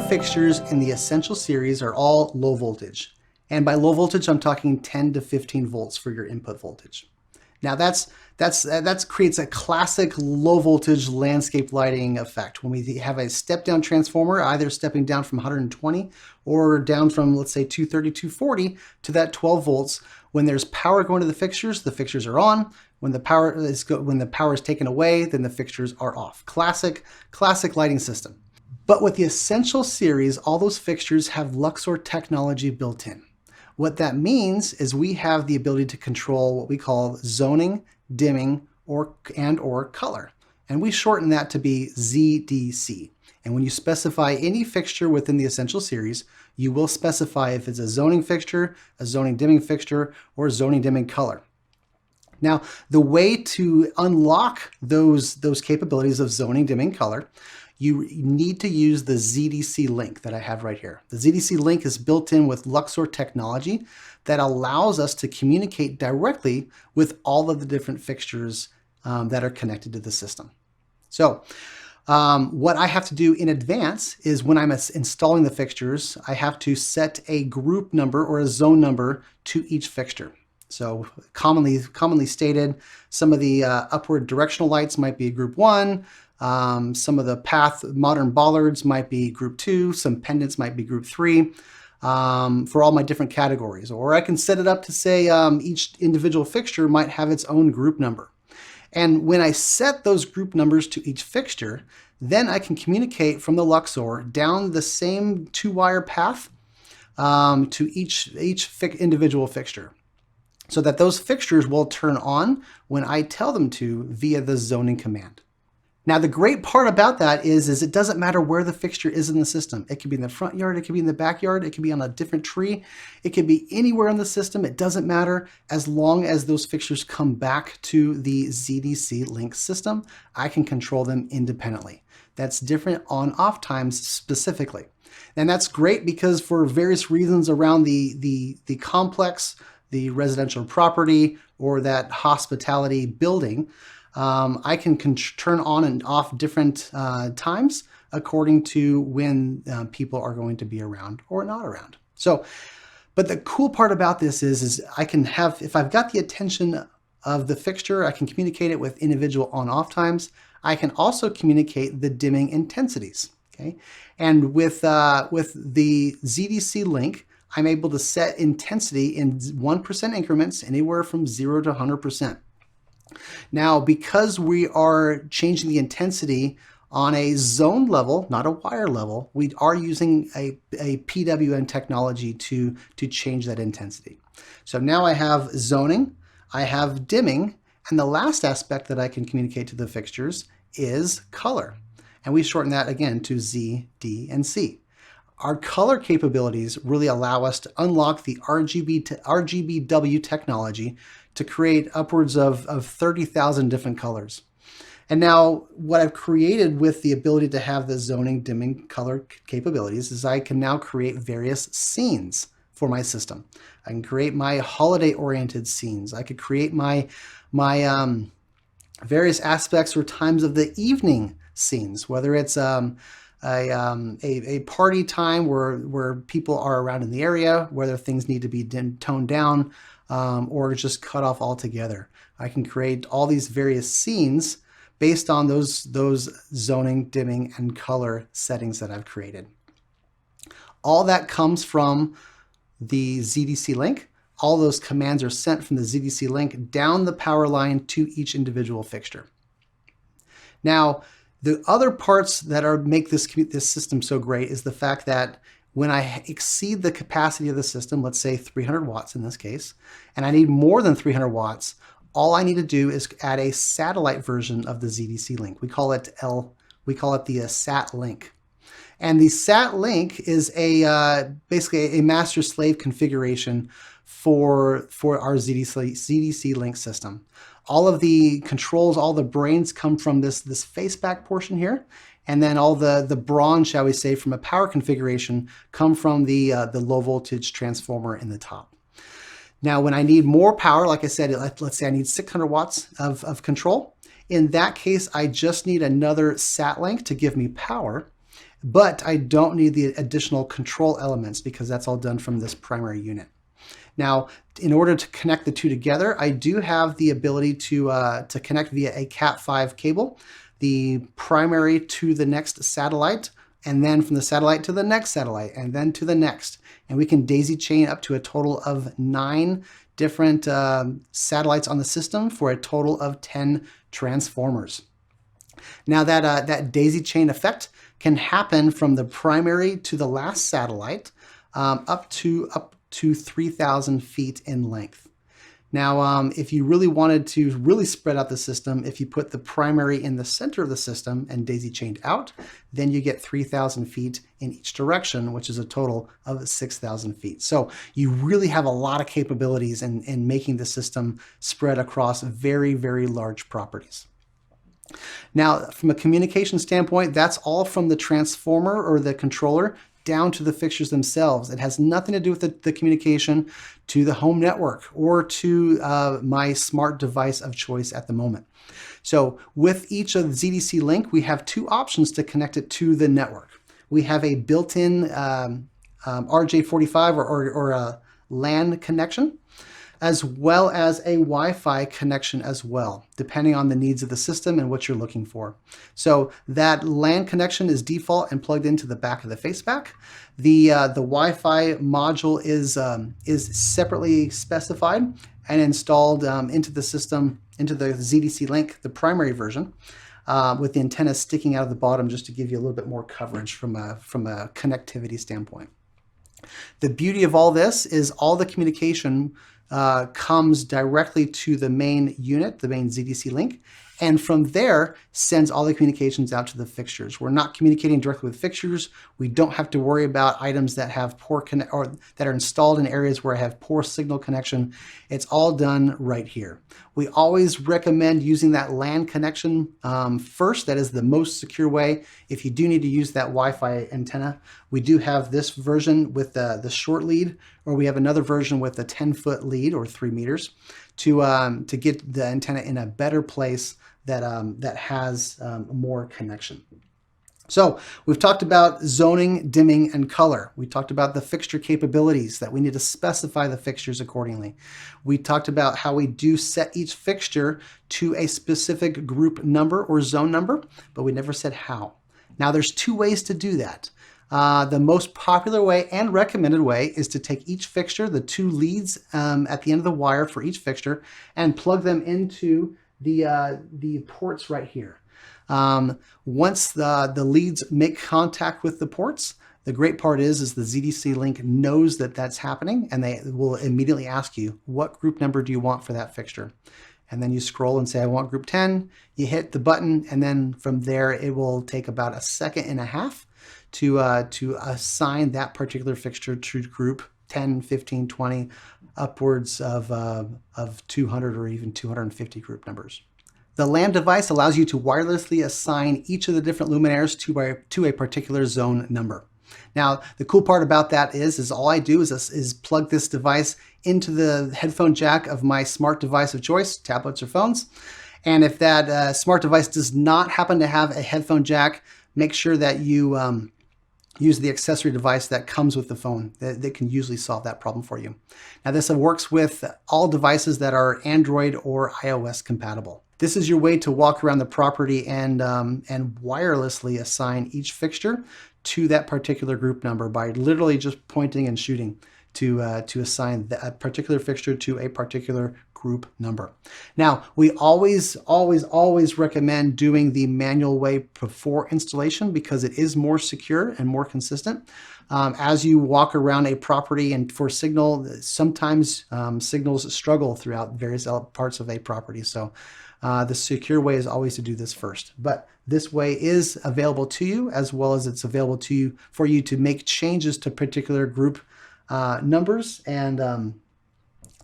fixtures in the Essential series are all low voltage. And by low voltage, I'm talking 10 to 15 volts for your input voltage. Now that creates a classic low voltage landscape lighting effect. When we have a step down transformer, either stepping down from 120 or down from, let's say, 230, 240 to that 12 volts, when there's power going to the fixtures are on. When the power is taken away, then the fixtures are off. Classic lighting system. But with the Essential series, all those fixtures have Luxor technology built in. What that means is we have the ability to control what we call zoning, dimming, or color. And we shorten that to be ZDC. And when you specify any fixture within the Essential series, you will specify if it's a zoning fixture, a zoning dimming fixture, or a zoning dimming color. Now, the way to unlock those capabilities of zoning, dimming, color, you need to use the ZDClink that I have right here. The ZDClink is built in with Luxor Technology that allows us to communicate directly with all of the different fixtures that are connected to the system. So what I have to do in advance is when I'm installing the fixtures, I have to set a group number or a zone number to each fixture. So commonly stated, some of the upward directional lights might be group 1. Some of the path modern bollards might be group 2. Some pendants might be group 3 for all my different categories. Or I can set it up to say each individual fixture might have its own group number. And when I set those group numbers to each fixture, then I can communicate from the Luxor down the same 2-wire path to each individual fixture, so that those fixtures will turn on when I tell them to via the zoning command. Now, the great part about that is it doesn't matter where the fixture is in the system. It could be in the front yard, it could be in the backyard, it could be on a different tree, it could be anywhere in the system. It doesn't matter as long as those fixtures come back to the ZDClink system. I can control them independently. That's different on-off times specifically. And that's great because for various reasons around the complex, the residential property, or that hospitality building, I can turn on and off different times according to when people are going to be around or not around. So, but the cool part about this is I can have, if I've got the attention of the fixture, I can communicate it with individual on-off times. I can also communicate the dimming intensities. Okay, and with the ZDClink, I'm able to set intensity in 1% increments, anywhere from 0 to 100%. Now, because we are changing the intensity on a zone level, not a wire level, we are using a PWM technology to change that intensity. So now I have zoning, I have dimming, and the last aspect that I can communicate to the fixtures is color. And we shorten that again to Z, D, and C. Our color capabilities really allow us to unlock the RGBW technology to create upwards of 30,000 different colors. And now what I've created with the ability to have the zoning, dimming, color capabilities is I can now create various scenes for my system. I can create my holiday-oriented scenes. I could create my various aspects or times of the evening scenes, whether it's a party time where people are around in the area, whether things need to be toned down or just cut off altogether. I can create all these various scenes based on those zoning, dimming, and color settings that I've created. All that comes from the ZDClink. All those commands are sent from the ZDClink down the power line to each individual fixture. Now, the other parts that make this system so great is the fact that when I exceed the capacity of the system, let's say 300 watts in this case, and I need more than 300 watts, all I need to do is add a satellite version of the ZDClink. We call it the SAT link. And the SAT link is basically a master-slave configuration for our ZDClink system. All of the controls, all the brains come from this faceback portion here, and then all the brawn, shall we say, from a power configuration come from the low voltage transformer in the top. Now, when I need more power, like I said, let's say I need 600 watts of control. In that case, I just need another SAT link to give me power. but I don't need the additional control elements because that's all done from this primary unit. Now, in order to connect the two together, I do have the ability to connect via a Cat5 cable, the primary to the next satellite, and then from the satellite to the next satellite, and then to the next. And we can daisy chain up to a total of 9 different satellites on the system for a total of 10 transformers. Now that daisy chain effect can happen from the primary to the last satellite up to 3,000 feet in length. Now, if you really wanted to really spread out the system, if you put the primary in the center of the system and daisy chained out, then you get 3,000 feet in each direction, which is a total of 6,000 feet. So you really have a lot of capabilities in making the system spread across very, very large properties. Now, from a communication standpoint, that's all from the transformer or the controller down to the fixtures themselves. It has nothing to do with the communication to the home network or to my smart device of choice at the moment. So with each of the ZDClink, we have 2 options to connect it to the network. We have a built-in RJ45 or a LAN connection, as well as a Wi-Fi connection as well, depending on the needs of the system and what you're looking for. So that LAN connection is default and plugged into the back of the faceback. The Wi-Fi module is separately specified and installed into the system, into the ZDClink, the primary version, with the antenna sticking out of the bottom just to give you a little bit more coverage from a connectivity standpoint. The beauty of all this is all the communication comes directly to the main unit, the main ZDClink, and from there sends all the communications out to the fixtures. We're not communicating directly with fixtures. We don't have to worry about items that have poor or that are installed in areas where I have poor signal connection. It's all done right here. We always recommend using that LAN connection first. That is the most secure way. If you do need to use that Wi-Fi antenna, we do have this version with the short lead, or we have another version with a 10-foot lead or 3 meters to get the antenna in a better place that has more connection. So we've talked about zoning, dimming, and color. We talked about the fixture capabilities, that we need to specify the fixtures accordingly. We talked about how we do set each fixture to a specific group number or zone number, but we never said how. Now there's 2 ways to do that. The most popular way and recommended way is to take each fixture, the 2 leads at the end of the wire for each fixture, and plug them into the ports right here. Once the leads make contact with the ports, the great part is the ZDClink knows that that's happening, and they will immediately ask you, what group number do you want for that fixture? And then you scroll and say, I want group 10. You hit the button, and then from there, it will take about 1.5 seconds to assign that particular fixture to group 10, 15, 20, upwards of 200 or even 250 group numbers. The LAN device allows you to wirelessly assign each of the different luminaires to a particular zone number. Now, the cool part about that is all I do is plug this device into the headphone jack of my smart device of choice, tablets or phones. And if that smart device does not happen to have a headphone jack, make sure that you use the accessory device that comes with the phone. That can usually solve that problem for you. Now, this works with all devices that are Android or iOS compatible. This is your way to walk around the property and wirelessly assign each fixture to that particular group number by literally just pointing and shooting to assign that particular fixture to a particular group number. Now, we always recommend doing the manual way before installation because it is more secure and more consistent. As you walk around a property and for signal, sometimes signals struggle throughout various parts of a property. So the secure way is always to do this first. But this way is available to you, as well as it's available to you for you to make changes to particular group numbers and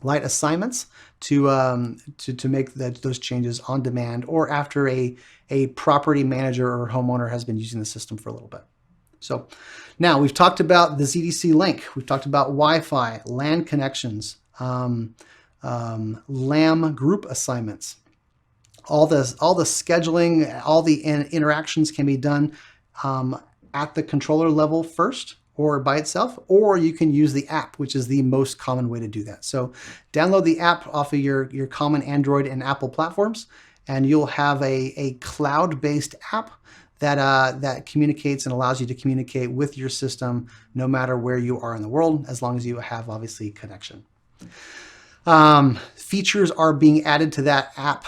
light assignments to make those changes on demand or after a property manager or homeowner has been using the system for a little bit. So now we've talked about the ZDClink, we've talked about Wi-Fi, LAN connections, LAM group assignments. All the scheduling, all the interactions can be done at the controller level first or by itself, or you can use the app, which is the most common way to do that. So download the app off of your common Android and Apple platforms, and you'll have a cloud-based app that communicates and allows you to communicate with your system no matter where you are in the world, as long as you have obviously connection. Features are being added to that app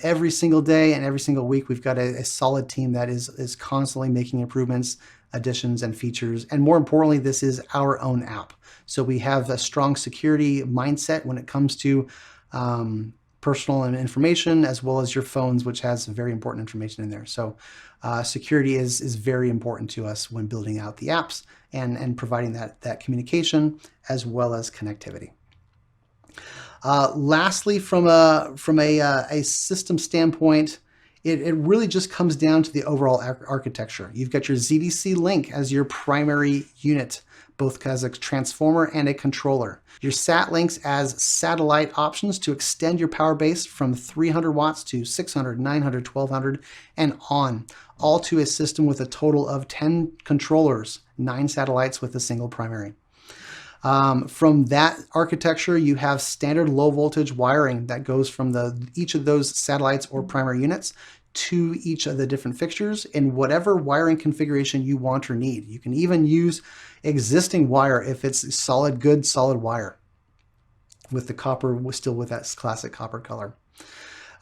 every single day and every single week. We've got a solid team that is constantly making improvements, additions, and features. And more importantly, this is our own app. So we have a strong security mindset when it comes to personal information, as well as your phones, which has very important information in there. So security is very important to us when building out the apps and providing that communication as well as connectivity. Lastly, from a system standpoint, it really just comes down to the overall architecture. You've got your ZDClink as your primary unit, both as a transformer and a controller. Your sat links as satellite options to extend your power base from 300 watts to 600, 900, 1200, and on, all to a system with a total of 10 controllers, 9 satellites with a single primary. From that architecture, you have standard low voltage wiring that goes from each of those satellites or primary units to each of the different fixtures in whatever wiring configuration you want or need. You can even use existing wire if it's good solid wire with the copper, still with that classic copper color.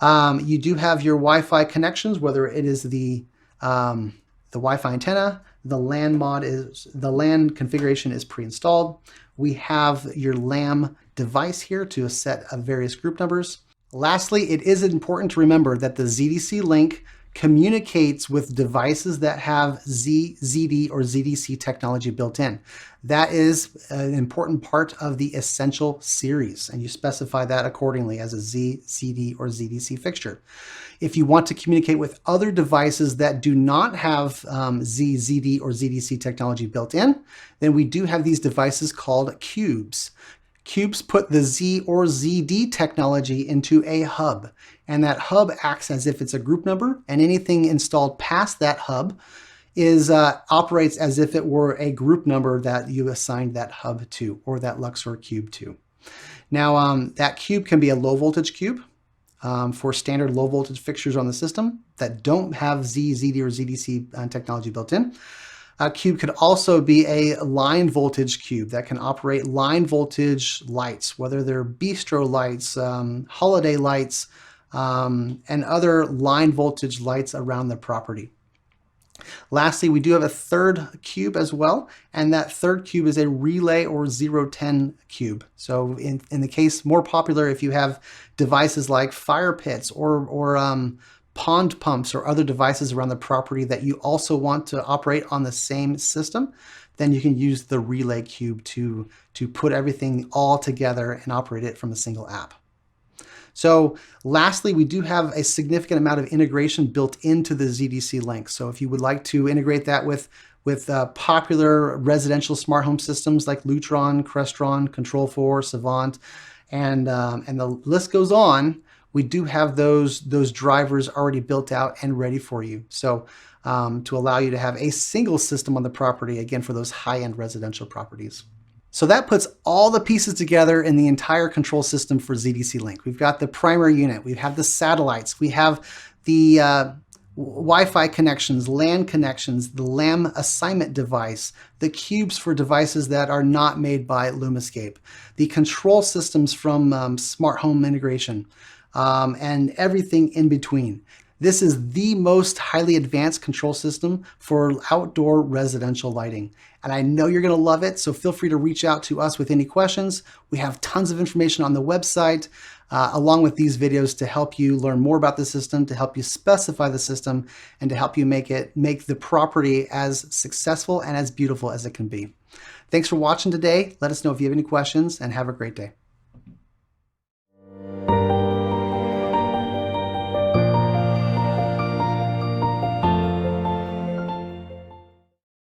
You do have your Wi-Fi connections, whether it is the Wi-Fi antenna, the LAN configuration is pre-installed. We have your LAM device here to a set of various group numbers. Lastly, it is important to remember that the ZDClink communicates with devices that have ZD, or ZDC technology built in. That is an important part of the Essential series, and you specify that accordingly as a ZD, or ZDC fixture. If you want to communicate with other devices that do not have ZD, or ZDC technology built in, then we do have these devices called cubes. Cubes put the Z or ZD technology into a hub, and that hub acts as if it's a group number, and anything installed past that hub operates as if it were a group number that you assigned that hub to, or that Luxor cube to. Now, that cube can be a low voltage cube for standard low voltage fixtures on the system that don't have ZD, or ZDC technology built in. A cube could also be a line voltage cube that can operate line voltage lights, whether they're bistro lights, holiday lights, and other line voltage lights around the property. Lastly, we do have a third cube as well, and that third cube is a relay or 010 cube. So in the case more popular, if you have devices like fire pits or pond pumps or other devices around the property that you also want to operate on the same system, then you can use the relay cube to put everything all together and operate it from a single app. So lastly, we do have a significant amount of integration built into the ZDClink. So if you would like to integrate that with popular residential smart home systems like Lutron, Crestron, Control4, Savant, and the list goes on, we do have those drivers already built out and ready for you. So to allow you to have a single system on the property, again, for those high-end residential properties. So that puts all the pieces together in the entire control system for ZDClink. We've got the primary unit, we have the satellites, we have the Wi-Fi connections, LAN connections, the LAM assignment device, the cubes for devices that are not made by Lumascape, the control systems from smart home integration, and everything in between. This is the most highly advanced control system for outdoor residential lighting. And I know you're going to love it, so feel free to reach out to us with any questions. We have tons of information on the website, along with these videos to help you learn more about the system, to help you specify the system, and to help you make the property as successful and as beautiful as it can be. Thanks for watching today. Let us know if you have any questions, and have a great day.